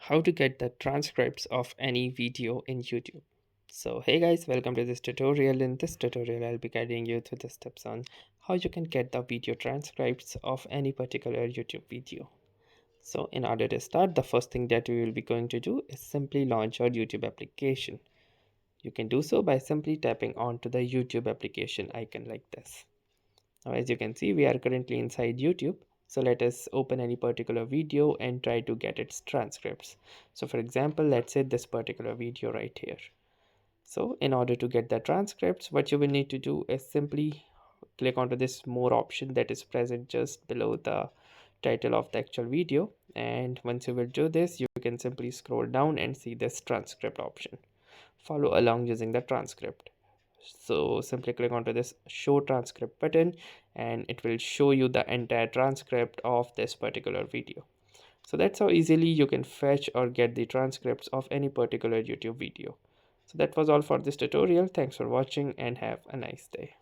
How to get the transcripts of any video in YouTube. So hey guys, welcome to this tutorial. In this tutorial I'll be guiding you through the steps on how you can get the video transcripts of any particular YouTube video. So in order to start, the first thing that we will be going to do is simply launch our YouTube application. You can do so by simply tapping onto the YouTube application icon like this. Now as you can see, we are currently inside YouTube. So let us open any particular video and try to get its transcripts. So for example, let's say this particular video right here. So in order to get the transcripts, what you will need to do is simply click onto this more option that is present just below the title of the actual video. And once you will do this, you can simply scroll down and see this transcript option. Follow along using the transcript. So simply click onto this show transcript button and it will show you the entire transcript of this particular video. So that's how easily you can fetch or get the transcripts of any particular YouTube video. So that was all for this tutorial. Thanks for watching and have a nice day.